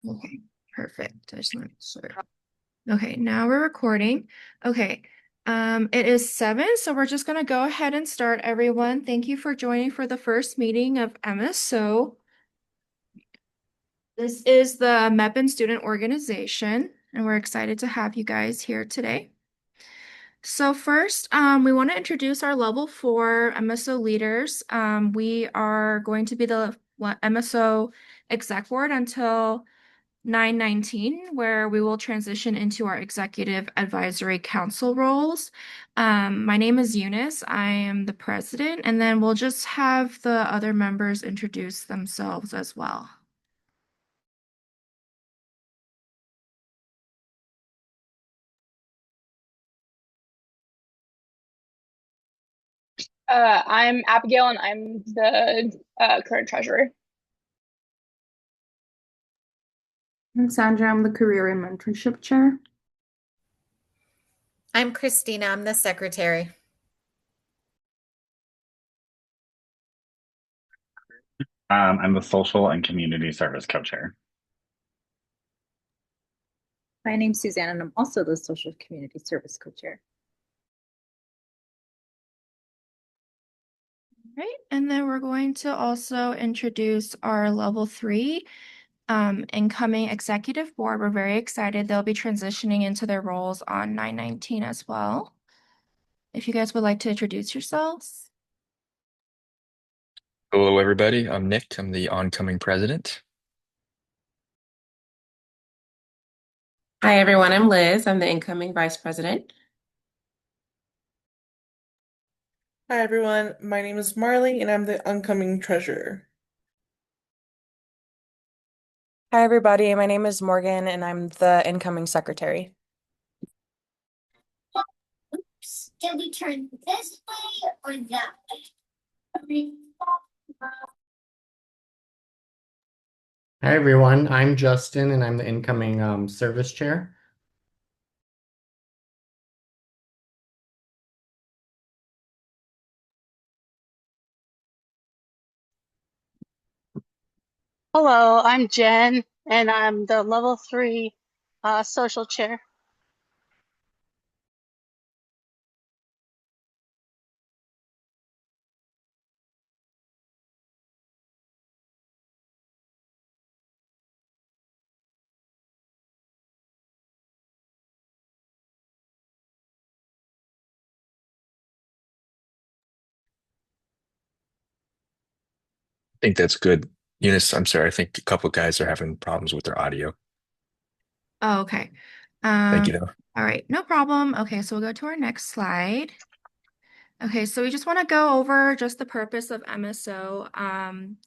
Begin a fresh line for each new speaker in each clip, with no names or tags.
Okay, perfect. I just want to make sure. Okay, now we're recording. Okay, it is 7, so we're just gonna go ahead and start, everyone. Thank you for joining for the first meeting of MSO. This is the MEPN Student Organization, and we're excited to have you guys here today. So first, we want to introduce our level 4 MSO leaders. We are going to be the MSO exec board until 9/19, where we will transition into our executive advisory council roles. My name is Eunice. I am the president, and then we'll just have the other members introduce themselves as well.
I'm Abigail, and I'm the current treasurer.
I'm Sandra. I'm the Career and Mentorship Chair.
I'm Christina. I'm the secretary.
I'm the social and community service co-chair.
My name's Suzanne, and I'm also the Social Community Service Co-Chair.
Right, and then we're going to also introduce our level 3 incoming executive board. We're very excited. They'll be transitioning into their roles on 9/19 as well. If you guys would like to introduce yourselves.
Hello, everybody. I'm Nick. I'm the oncoming president.
Hi, everyone. I'm Liz. I'm the incoming vice president.
Hi everyone, my name is Marley and I'm the oncoming treasurer.
Hi, everybody. My name is Morgan, and I'm the incoming secretary.
Oops, did we turn this way or that way?
Hi everyone, I'm Justin and I'm the incoming service chair.
Hello, I'm Jen, and I'm the level 3 social chair.
I think that's good. Eunice, I'm sorry. I think a couple guys are having problems with their audio.
Oh, okay.
Thank you, though.
All right, no problem. Okay, so we'll go to our next slide. Okay, so we just want to go over just the purpose of MSO.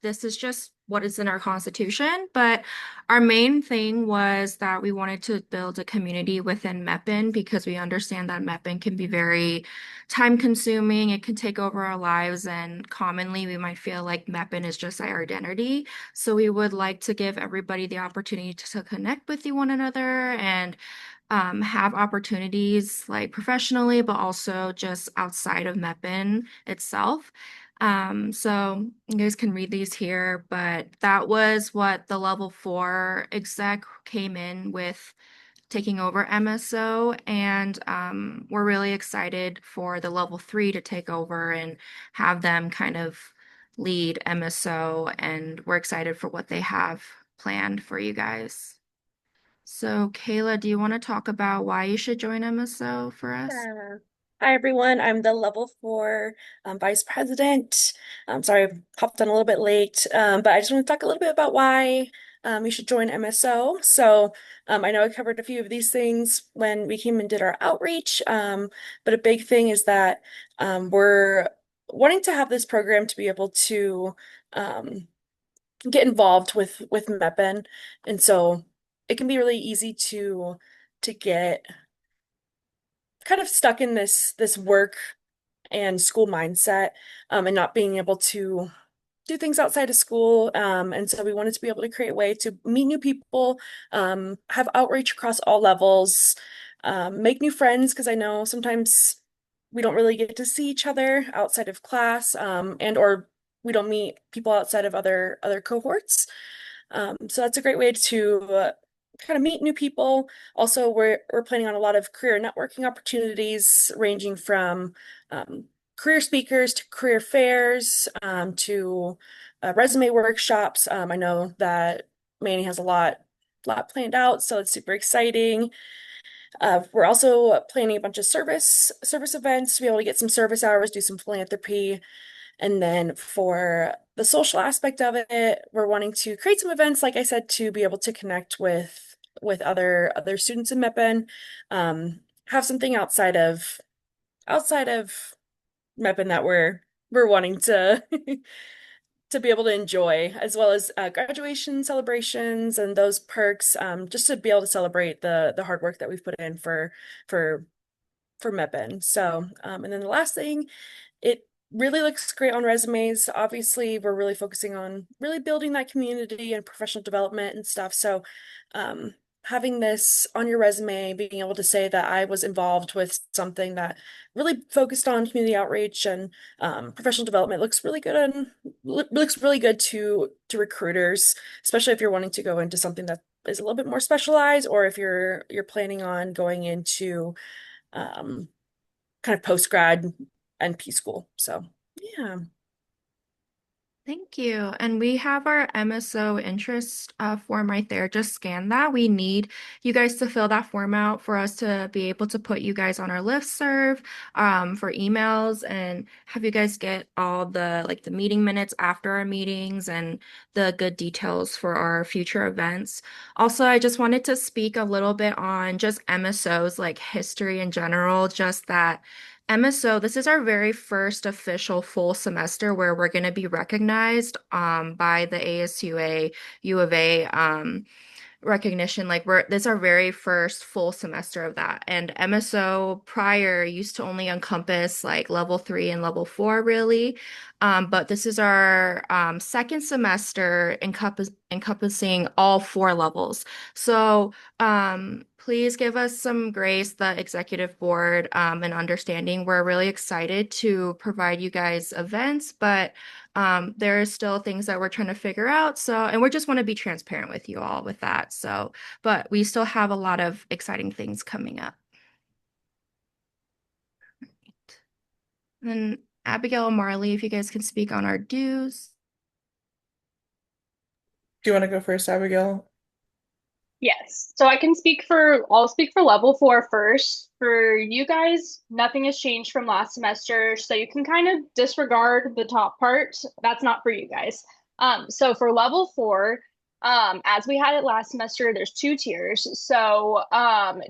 This is just what is in our constitution, but our main thing was that we wanted to build a community within MEPN because we understand that MEPN can be very time consuming. It can take over our lives, and commonly we might feel like MEPN is just our identity. So we would like to give everybody the opportunity to connect with one another and have opportunities like professionally, but also just outside of MEPN itself. So you guys can read these here, but that was what the level 4 exec came in with taking over MSO, and we're really excited for the level 3 to take over and have them kind of lead MSO, and we're excited for what they have planned for you guys. So, Kayla, do you want to talk about why you should join MSO for us?
Hi everyone, I'm the level 4 vice president. I'm sorry I popped on a little bit late, but I just want to talk a little bit about why you should join MSO. So I know I covered a few of these things when we came and did our outreach, but a big thing is that we're wanting to have this program to be able to get involved with MEPN, and so it can be really easy to get kind of stuck in this work and school mindset, and not being able to do things outside of school. And so we wanted to be able to create a way to meet new people, have outreach across all levels, make new friends, because I know sometimes we don't really get to see each other outside of class, and or we don't meet people outside of other cohorts. So that's a great way to kind of meet new people. Also, we're planning on a lot of career networking opportunities, ranging from career speakers to career fairs, to resume workshops. I know that Manny has a lot planned out, so it's super exciting. We're also planning a bunch of service events to be able to get some service hours, do some philanthropy. And then for the social aspect of it, we're wanting to create some events, like I said, to be able to connect with other students in MEPN. Have something outside of MEPN that we're wanting to to be able to enjoy, as well as graduation celebrations and those perks, just to be able to celebrate the hard work that we've put in for for MEPN. So, and then the last thing, it really looks great on resumes. Obviously, we're really focusing on really building that community and professional development and stuff. So, having this on your resume, being able to say that I was involved with something that really focused on community outreach and professional development looks really good and looks really good to recruiters, especially if you're wanting to go into something that is a little bit more specialized, or if you're planning on going into kind of post-grad NP school. So yeah.
Thank you. And we have our MSO interest form right there. Just scan that. We need you guys to fill that form out for us to be able to put you guys on our listserv for emails and have you guys get all the like the meeting minutes after our meetings and the good details for our future events. Also, I just wanted to speak a little bit on just MSOs like history in general, just that MSO, this is our very first official full semester where we're going to be recognized by the ASUA U of A recognition. Like this is our very first full semester of that. And MSO prior used to only encompass like level 3 and level 4 really. But this is our second semester encompassing all 4 levels. So please give us some grace, the executive board, and understanding. We're really excited to provide you guys events, but there are still things that we're trying to figure out. So, and we just want to be transparent with you all with that. So, but we still have a lot of exciting things coming up. And Abigail and Marley, if you guys can speak on our dues.
Do you want to go first, Abigail?
Yes. So I'll speak for level 4 first. For you guys, nothing has changed from last semester, so you can kind of disregard the top part. That's not for you guys. So for level 4, as we had it last semester, there's 2 tiers. So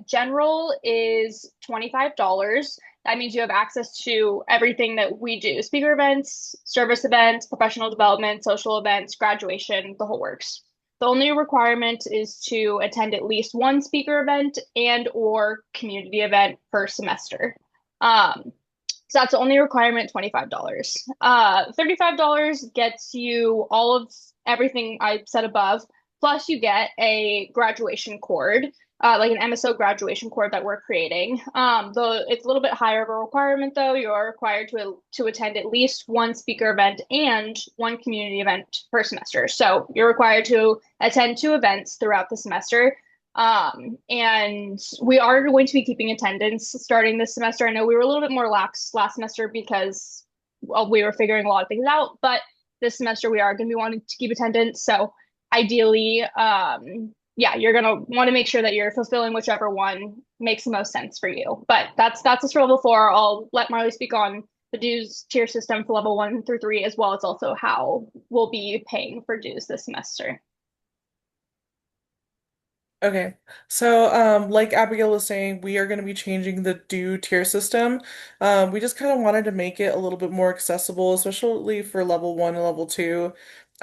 general is $25. That means you have access to everything that we do: speaker events, service events, professional development, social events, graduation, the whole works. The only requirement is to attend at least one speaker event and or community event per semester. So that's the only requirement, $25. $35 gets you all of everything I said above, plus you get a graduation cord, like an MSO graduation cord that we're creating. Though it's a little bit higher of a requirement though. You are required to attend at least one speaker event and one community event per semester. So you're required to attend 2 events throughout the semester. And we are going to be keeping attendance starting this semester. I know we were a little bit more lax last semester because we were figuring a lot of things out, but this semester we are going to be wanting to keep attendance. So ideally, yeah, you're going to want to make sure that you're fulfilling whichever one makes the most sense for you. But that's just for level 4. I'll let Marley speak on the dues tier system for level 1 through 3, as well as also how we'll be paying for dues this semester.
Okay, so like Abigail was saying, we are going to be changing the due tier system. We just kind of wanted to make it a little bit more accessible, especially for level 1 and level 2.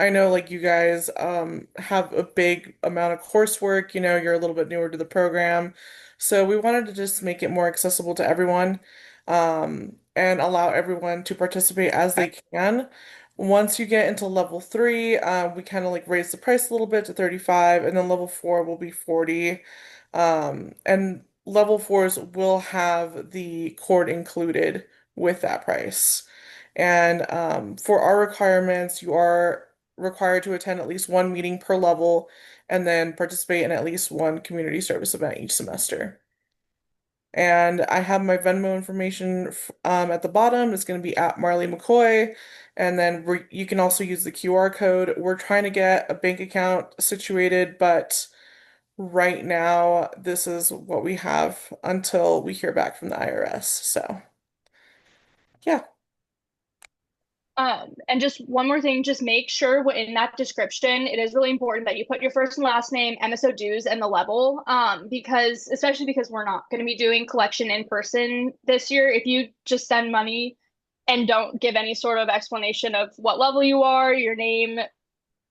I know like you guys have a big amount of coursework, you're a little bit newer to the program. So we wanted to just make it more accessible to everyone, and allow everyone to participate as they can. Once you get into level 3, we kind of like raise the price a little bit to 35, and then level 4 will be 40. And level 4s will have the cord included with that price. And for our requirements, you are required to attend at least one meeting per level and then participate in at least one community service event each semester. And I have my Venmo information at the bottom. It's going to be at Marley McCoy. And then you can also use the QR code. We're trying to get a bank account situated, but right now, this is what we have until we hear back from the IRS. So, yeah.
And just one more thing, just make sure in that description, it is really important that you put your first and last name, MSO dues, and the level. Because especially because we're not going to be doing collection in person this year, if you just send money and don't give any sort of explanation of what level you are, your name,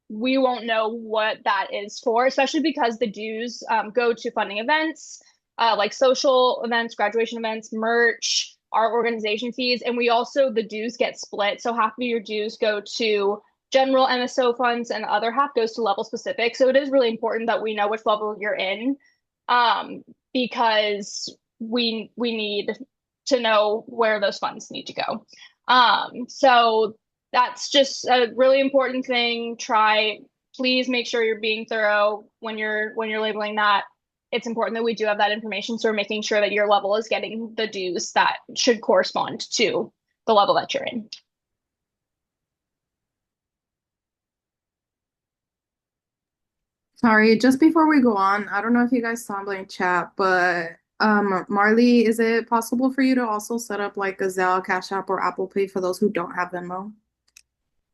we won't know what that is for, especially because the dues go to funding events, like social events, graduation events, merch, our organization fees, and we also, the dues get split. So half of your dues go to general MSO funds and the other half goes to level specific. So it is really important that we know which level you're in, because we need to know where those funds need to go. So that's just a really important thing. Please make sure you're being thorough when you're labeling that. It's important that we do have that information, so we're making sure that your level is getting the dues that should correspond to the level that you're in.
Sorry, just before we go on, I don't know if you guys saw my chat, but Marley, is it possible for you to also set up like a Zelle, Cash App, or Apple Pay for those who don't have Venmo?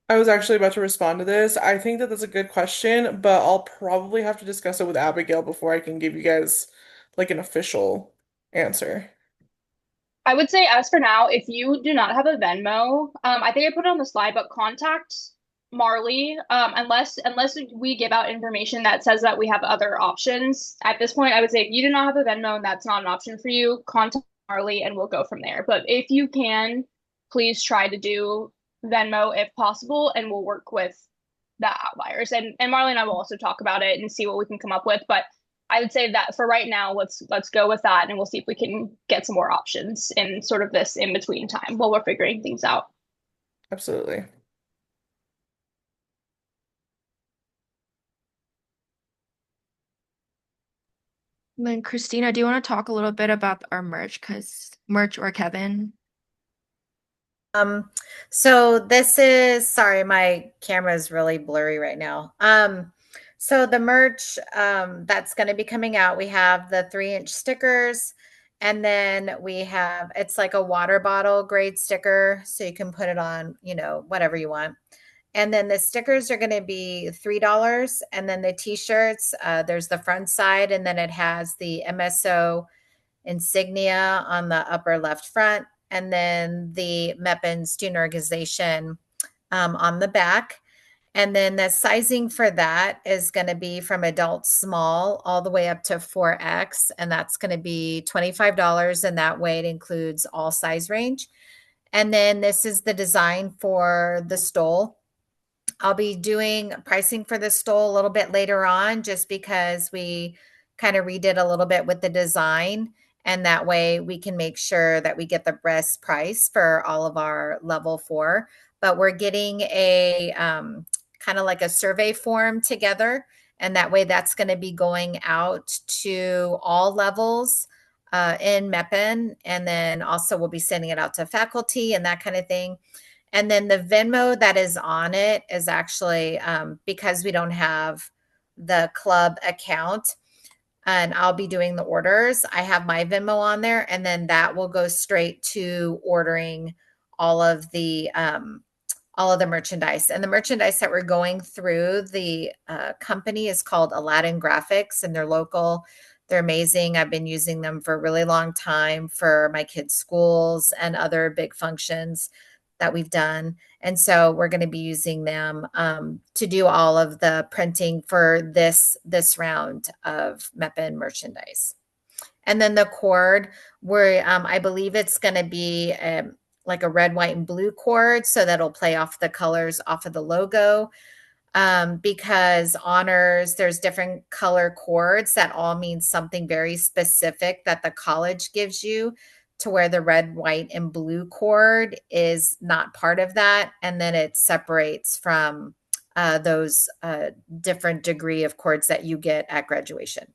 I was actually about to respond to this. I think that that's a good question, but I'll probably have to discuss it with Abigail before I can give you guys like an official answer.
I would say, as for now, if you do not have a Venmo, I think I put it on the slide, but contact Marley, unless we give out information that says that we have other options. At this point, I would say if you do not have a Venmo and that's not an option for you, contact Marley and we'll go from there. But if you can, please try to do Venmo if possible, and we'll work with the outliers. And Marley and I will also talk about it and see what we can come up with. But I would say that for right now, let's go with that, and we'll see if we can get some more options in sort of this in between time while we're figuring things out.
Absolutely.
Then Christina, do you want to talk a little bit about our merch? Because merch or Kevin?
So this is, sorry, my camera is really blurry right now. So the merch that's going to be coming out, we have the 3-inch stickers, and then we have, it's like a water bottle grade sticker, so you can put it on, whatever you want. And then the stickers are going to be $3, and then the t-shirts, there's the front side, and then it has the MSO insignia on the upper left front, and then the MEPN student organization on the back. And then the sizing for that is going to be from adult small all the way up to 4X. And that's going to be $25. And that way it includes all size range. And then this is the design for the stole. I'll be doing pricing for the stole a little bit later on, just because we kind of redid a little bit with the design. And that way we can make sure that we get the best price for all of our level 4. But we're getting a kind of like a survey form together. And that way that's going to be going out to all levels in MEPN. And then also we'll be sending it out to faculty and that kind of thing. And then the Venmo that is on it is actually because we don't have the club account, and I'll be doing the orders. I have my Venmo on there, and then that will go straight to ordering all of the merchandise. And the merchandise that we're going through, the company is called Aladdin Graphics, and they're local. They're amazing. I've been using them for a really long time for my kids' schools and other big functions that we've done. And so we're going to be using them to do all of the printing for this round of MEPN merchandise. And then the cord, where I believe it's going to be like a red, white, and blue cord, so that'll play off the colors off of the logo. Because honors, there's different color cords that all mean something very specific that the college gives you, to where the red, white, and blue cord is not part of that. And then it separates from those different degree of cords that you get at graduation.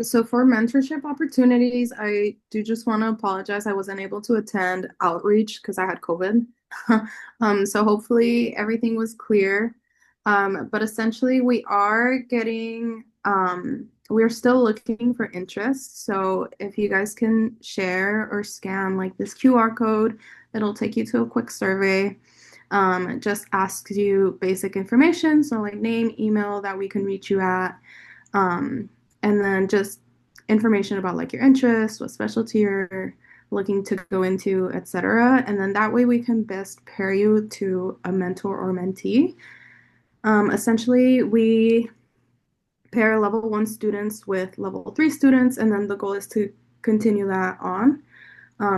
So for mentorship opportunities, I do just want to apologize. I wasn't able to attend outreach because I had COVID. So hopefully everything was clear. But essentially we're still looking for interest. So if you guys can share or scan like this QR code, it'll take you to a quick survey. It just asks you basic information, so like name, email that we can reach you at. And then just information about like your interests, what specialty you're looking to go into, etc. And then that way we can best pair you to a mentor or mentee. Essentially, we pair level 1 students with level 3 students, and then the goal is to continue that on.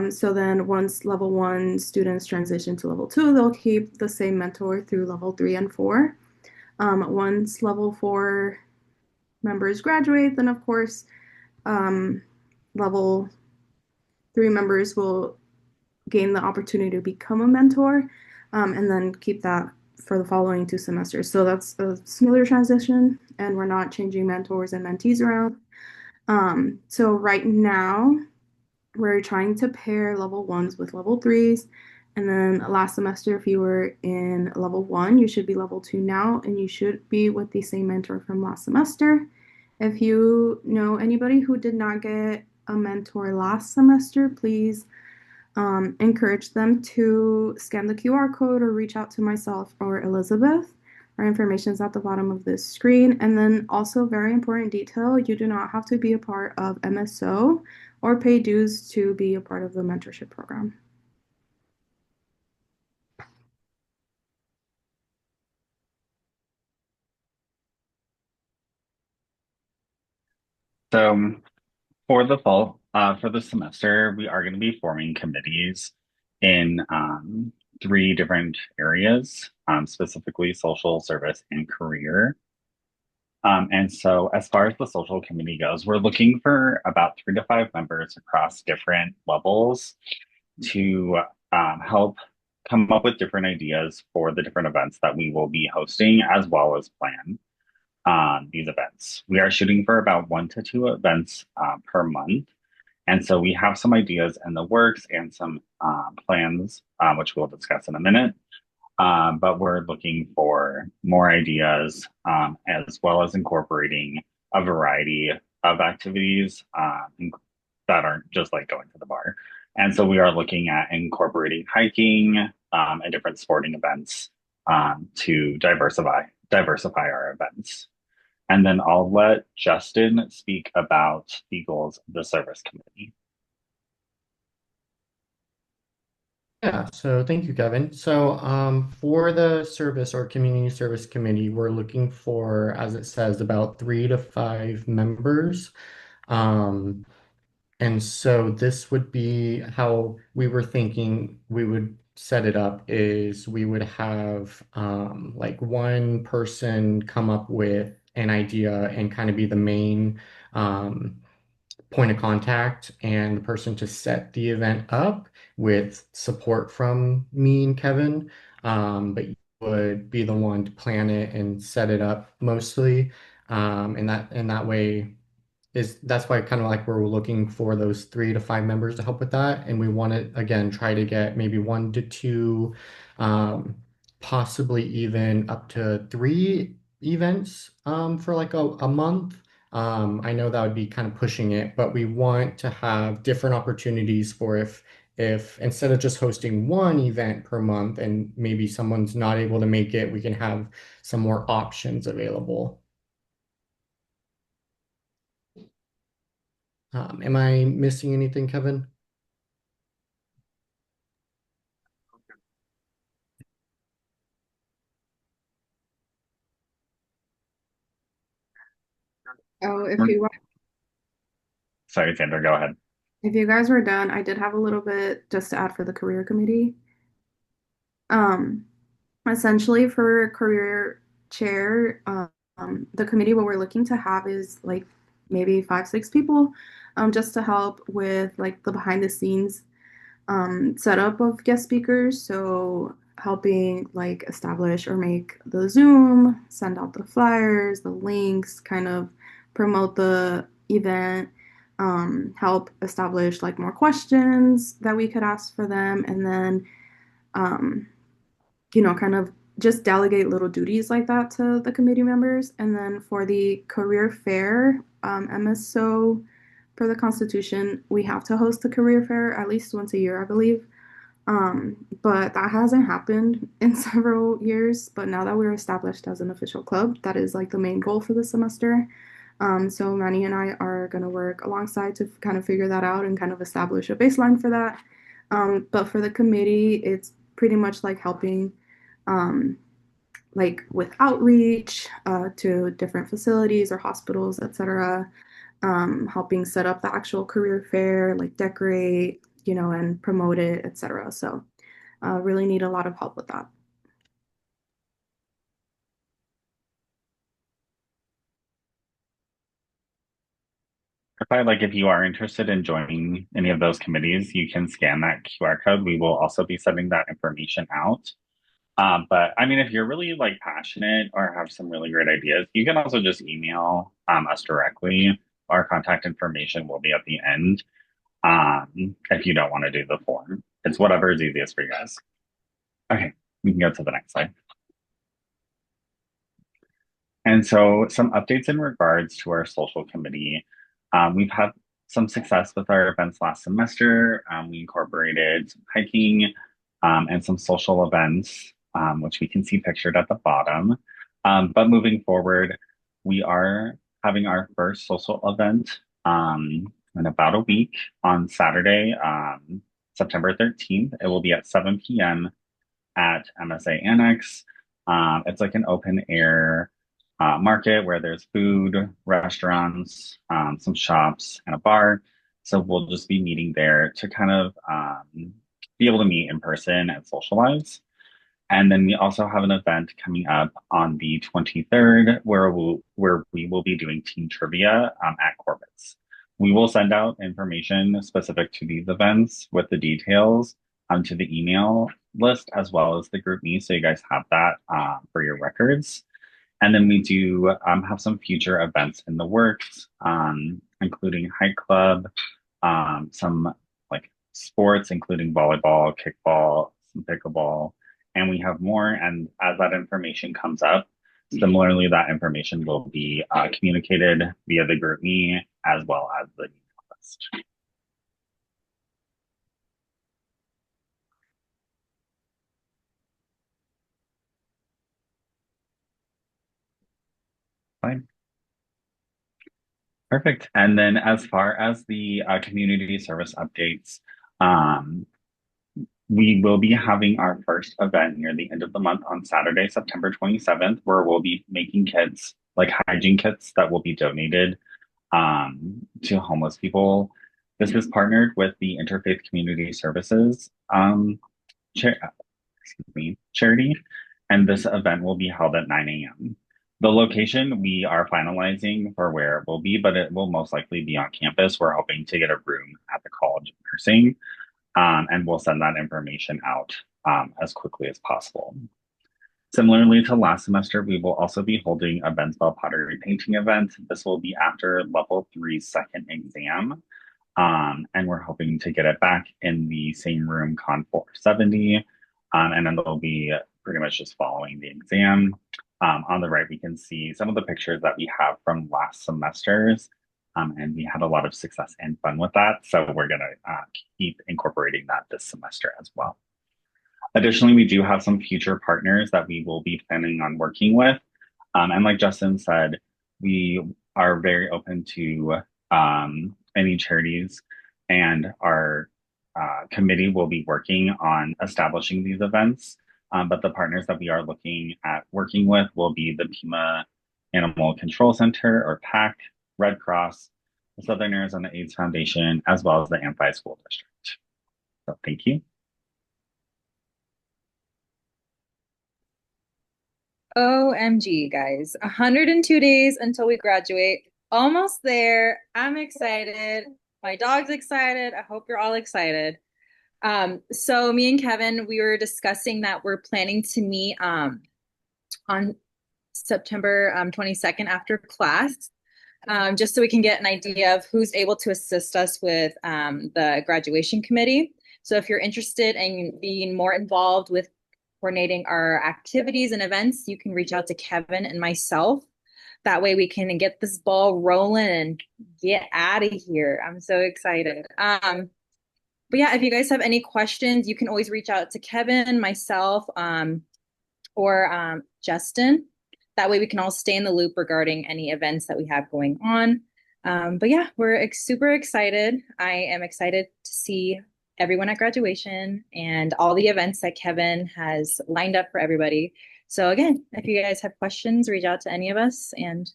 So then once level 1 students transition to level 2, they'll keep the same mentor through level 3 and 4. Once level 4 members graduate, then of course level 3 members will gain the opportunity to become a mentor, and then keep that for the following 2 semesters. So that's a smoother transition, and we're not changing mentors and mentees around. So right now we're trying to pair level 1s with level 3s. And then last semester, if you were in level 1, you should be level 2 now, and you should be with the same mentor from last semester. If you know anybody who did not get a mentor last semester, please encourage them to scan the QR code or reach out to myself or Elizabeth. Our information is at the bottom of this screen. And then also, very important detail, you do not have to be a part of MSO or pay dues to be a part of the mentorship program.
So for the fall, for the semester, we are going to be forming committees in 3 different areas, specifically social, service, and career. And so as far as the social committee goes, we're looking for about 3 to 5 members across different levels to help come up with different ideas for the different events that we will be hosting, as well as plan these events. We are shooting for about 1 to 2 events per month. And so we have some ideas in the works and some plans, which we'll discuss in a minute. But we're looking for more ideas, as well as incorporating a variety of activities that aren't just like going to the bar. And so we are looking at incorporating hiking and different sporting events to diversify our events. And then I'll let Justin speak about the goals of the service committee.
Yeah, so thank you, Kevin. So for the service or community service committee, we're looking for, as it says, about 3 to 5 members. And so this would be how we were thinking we would set it up is we would have like one person come up with an idea and kind of be the main point of contact and the person to set the event up with support from me and Kevin. But you would be the one to plan it and set it up mostly. And that way that's why kind of like we're looking for those 3 to 5 members to help with that. And we want to again try to get maybe 1 to 2, possibly even up to 3 events for like a month. I know that would be kind of pushing it, but we want to have different opportunities for if instead of just hosting 1 event per month and maybe someone's not able to make it, we can have some more options available. Am I missing anything, Kevin?
Oh,
Sorry, Sandra, go ahead.
if you guys were done, I did have a little bit just to add for the career committee. Essentially for career chair, the committee, what we're looking to have is like maybe 5, 6 people. just to help with like the behind the scenes setup of guest speakers. So helping like establish or make the Zoom, send out the flyers, the links, kind of promote the event, help establish like more questions that we could ask for them, and then um, kind of just delegate little duties like that to the committee members. And then for the career fair, MSO per the Constitution, we have to host the career fair at least once a year, I believe. But that hasn't happened in several years. But now that we're established as an official club, that is like the main goal for the semester. So Manny and I are going to work alongside to kind of figure that out and kind of establish a baseline for that. But for the committee, it's pretty much like helping like with outreach to different facilities or hospitals, etc. Helping set up the actual career fair, like decorate, and promote it, etc. So really need a lot of help with that.
If you are interested in joining any of those committees, you can scan that QR code. We will also be sending that information out. But I mean, if you're really like passionate or have some really great ideas, you can also just email us directly. Our contact information will be at the end. If you don't want to do the form, it's whatever is easiest for you guys. Okay, we can go to the next slide. And so some updates in regards to our social committee. We've had some success with our events last semester. We incorporated some hiking and some social events, which we can see pictured at the bottom. But moving forward, we are having our first social event in about a week on Saturday, September 13th. It will be at 7 p.m. at MSA Annex. It's like an open air market where there's food, restaurants, some shops, and a bar. So we'll just be meeting there to kind of be able to meet in person and socialize. And then we also have an event coming up on the 23rd where we will be doing team trivia at Corbett's. We will send out information specific to these events with the details to the email list as well as the GroupMe, so you guys have that for your records. And then we do have some future events in the works, including hike club, some like sports, including volleyball, kickball, some pickleball, and we have more. And as that information comes up, similarly, that information will be communicated via the GroupMe as well as the email list. Fine. Perfect. And then as far as the community service updates, we will be having our first event near the end of the month on Saturday, September 27th, where we'll be making kits, like hygiene kits that will be donated to homeless people. This is partnered with the Interfaith Community Services charity, and this event will be held at 9 a.m. The location we are finalizing for where it will be, but it will most likely be on campus. We're hoping to get a room at the College of Nursing, and we'll send that information out as quickly as possible. Similarly to last semester, we will also be holding a Bensbell pottery painting event. This will be after level 3's second exam, and we're hoping to get it back in the same room, Con 470, and then it'll be pretty much just following the exam. On the right, we can see some of the pictures that we have from last semesters, and we had a lot of success and fun with that. So we're going to keep incorporating that this semester as well. Additionally, we do have some future partners that we will be planning on working with. And like Justin said, we are very open to any charities, and our committee will be working on establishing these events. But the partners that we are looking at working with will be the Pima Animal Control Center, or PAC, Red Cross, the Southern Arizona AIDS Foundation, as well as the Amphi School District. So thank you.
OMG, guys. 102 days until we graduate. Almost there. I'm excited. My dog's excited. I hope you're all excited. So me and Kevin, we were discussing that we're planning to meet on September 22nd after class, just so we can get an idea of who's able to assist us with the graduation committee. So if you're interested in being more involved with coordinating our activities and events, you can reach out to Kevin and myself. That way we can get this ball rolling and get out of here. I'm so excited. But yeah, if you guys have any questions, you can always reach out to Kevin, myself, or Justin. That way we can all stay in the loop regarding any events that we have going on. But yeah, we're super excited. I am excited to see everyone at graduation and all the events that Kevin has lined up for everybody. So again, if you guys have questions, reach out to any of us, and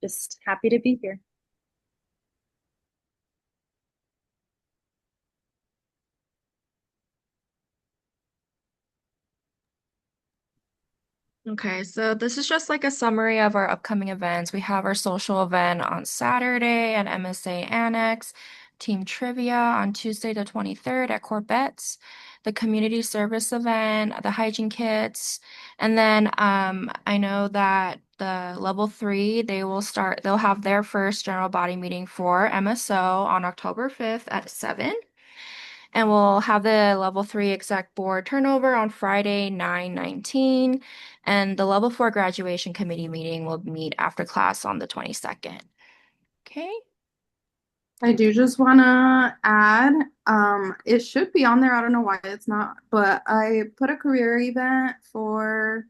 just happy to be here.
Okay, so this is just like a summary of our upcoming events. We have our social event on Saturday at MSA Annex, team trivia on Tuesday the 23rd at Corbett's, the community service event, the hygiene kits, and then I know that the level 3, they'll have their first general body meeting for MSO on October 5th at 7. And we'll have the level 3 exec board turnover on Friday, 9/19. And the level 4 graduation committee meeting will meet after class on the 22nd. Okay.
I do just want to add, it should be on there. I don't know why it's not, but I put a career event for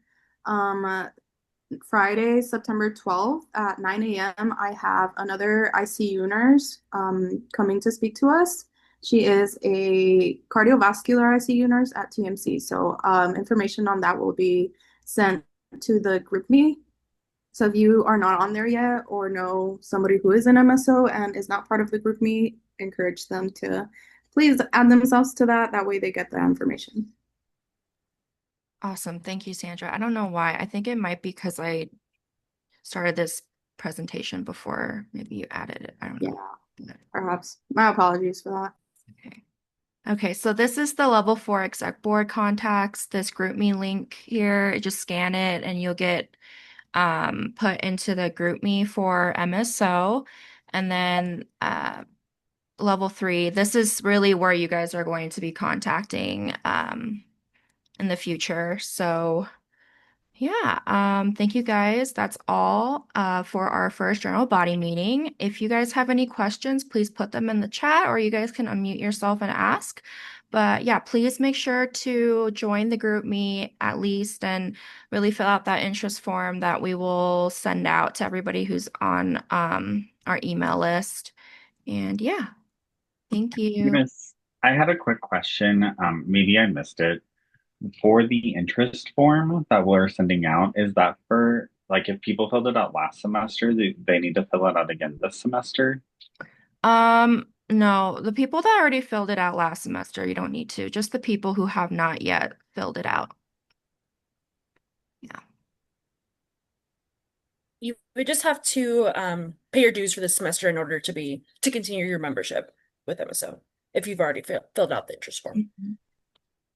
Friday, September 12th at 9 a.m. I have another ICU nurse coming to speak to us. She is a cardiovascular ICU nurse at TMC. So information on that will be sent to the group me. So if you are not on there yet or know somebody who is an MSO and is not part of the group me, encourage them to please add themselves to that. That way they get the information.
Awesome. Thank you, Sandra. I don't know why. I think it might be because I started this presentation before maybe you added it. I don't know.
Yeah, perhaps. My apologies for that.
Okay. Okay, so this is the level 4 exec board contacts. This group me link here, just scan it and you'll get put into the group me for MSO. And then level 3, this is really where you guys are going to be contacting in the future. So yeah, thank you guys. That's all for our first general body meeting. If you guys have any questions, please put them in the chat or you guys can unmute yourself and ask. But yeah, please make sure to join the group me at least and really fill out that interest form that we will send out to everybody who's on our email list. And yeah, thank you.
Miss, I had a quick question. Maybe I missed it. For the interest form that we're sending out, is that for like if people filled it out last semester, they need to fill it out again this semester?
No, the people that already filled it out last semester, you don't need to. Just the people who have not yet filled it out. Yeah.
You would just have to pay your dues for this semester in order to continue your membership with MSO if you've already filled out the interest form.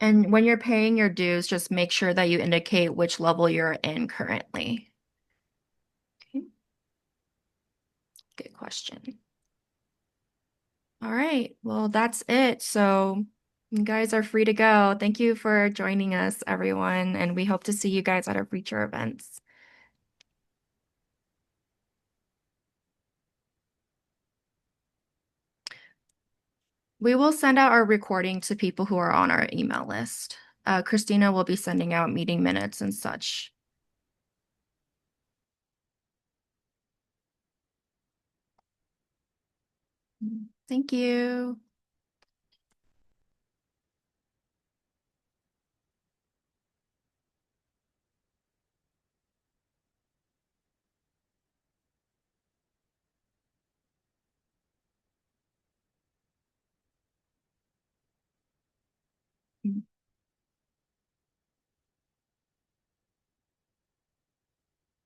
And when you're paying your dues, just make sure that you indicate which level you're in currently. Okay. Good question. All right, well, that's it. So you guys are free to go. Thank you for joining us, everyone, and we hope to see you guys at our future events. We will send out our recording to people who are on our email list. Christina will be sending out meeting minutes and such. Thank you.